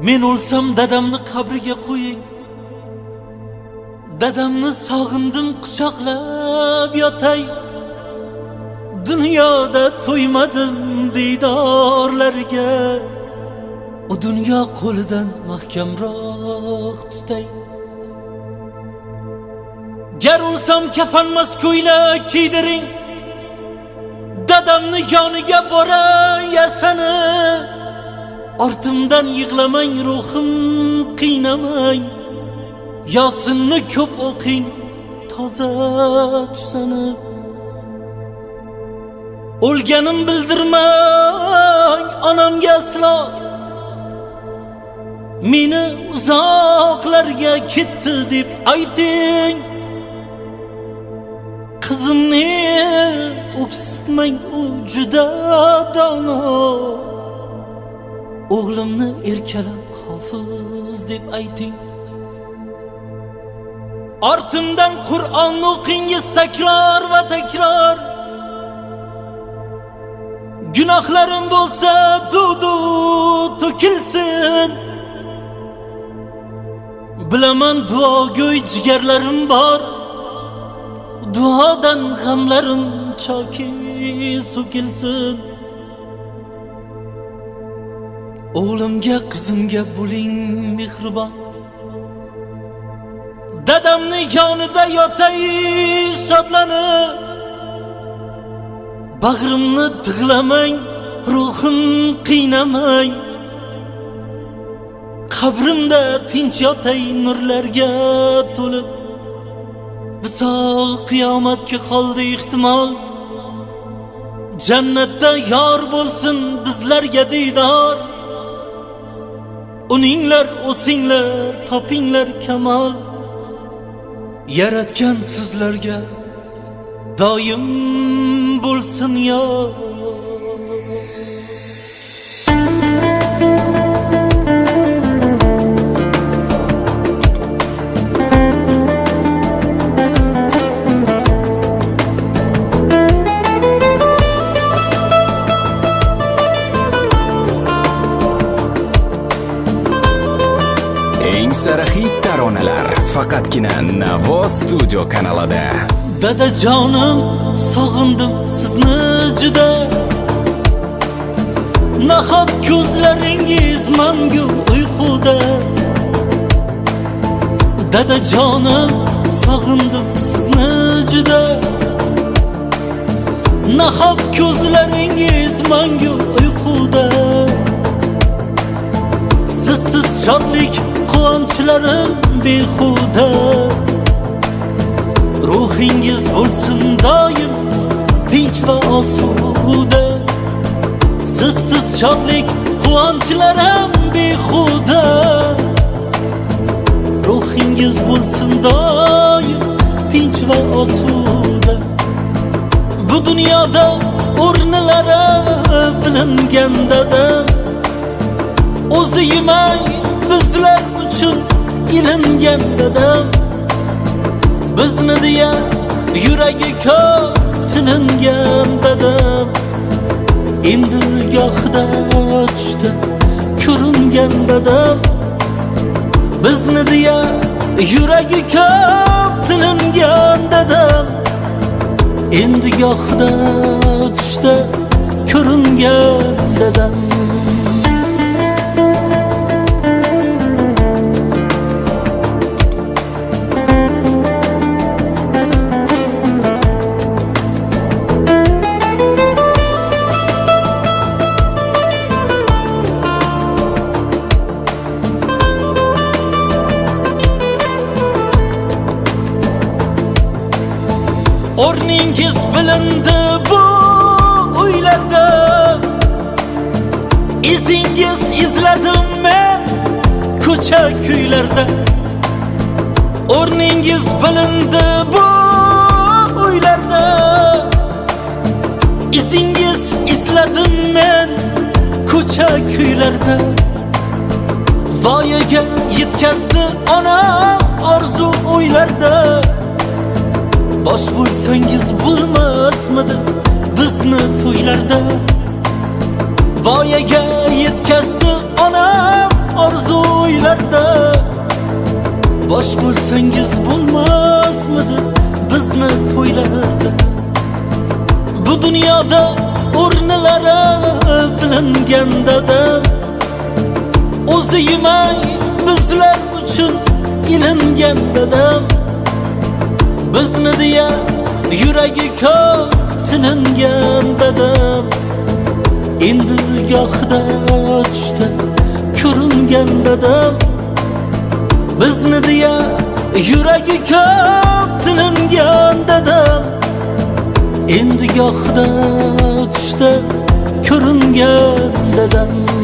Men o'lsam dadamni qabriga qo'ying. Dadamni sog'indim quchoqlab yotay. Dunyoda to'ymadim diydorlarga. O dunyo qo'lidan mahkamroq tutay. Gar o'lsam kafanmas ko'ylak kiydiring. Dadamni yoniga boray yasani. Ortimdan yig'lamang, ruhim qiynamang. Yosinni ko'p o'qing, toza tusanib. O'lganim bildirmang onamga aslo. Meni uzoqlarga ketdi deb ayting. Qizimni o'ksitmang, u juda dono. O'g'limni erkalab hofiz deb ayting. Ortimdan Qur'on o'qingiz takror va takror. Gunohlarim bo'lsa dudu to'kilsin. Bilaman duogo'y jigarlarim bor. Duodan g'amlarim choki so'kilsin. O'g'limga, qizimga bo'ling mehribon. Dadamni yonida yotay shodlanib. Bag'rimni tig'lamang, ruhim qiynamang. Qabrimda tinch yotay nurlarga to'lib. Visol qiyomatga qoldi ehtimol. Jannatda yor bo'lsin bizlarga diydor. Uninglar o'singlar, topinglar kamol. Yaratgan sizlarga doim bo'lsin yor. Sara hit taronalar faqatgina Navo Studio kanalida. Dadajonim, sog'indim sizni juda. Nahot ko'zlaringiz mangu uyquda. Dadajonim, sog'indim sizni juda. Nahot ko'zlaringiz mangu uyquda. Sizsiz shodlik quvonchlarim behuda. Ruhingiz bo'lsin doim tinch va osuda. Sizsiz shodlik quvonchlarim behuda. Ruhingiz bo'lsin doim tinch va osuda. Bu dunyoda o'rnilari bilingan dadam. O'zi yemay bizlar uchun ilingan dadam. Bizni deya yuragi ko'p tilingan dadam. Endi gohida tushda ko'ringan dadam. Bizni deya yuragi ko'p tilingan dadam. Endi gohida tushda ko'ringan dadam. O'rningiz bilindi bu uylarda. Izingiz izladim men ko'cha kuylarda. O'rningiz bilindi bu uylarda. Izingiz izladim men ko'cha kuylarda. Voyaga yetkazdi onam orzu o'ylarda. Bosh bo'lsangiz bo'lmasmidi bizni to'ylarda. Voyaga yetkazdi onam orzu to'ylarda bosh bo'lsangiz bo'lmasmidi bizni to'ylarda? Bu dunyoda o'rnilari bilingan dadam, o'zi yemay bizlar uchun ilingan dadam, bizni deya yuragi ko'p tilingan dadam, endi gohida tushda ko'ringan dadam, bizni deya yuragi ko'p tilingan dadam, endi gohida tushda ko'ringan dadam.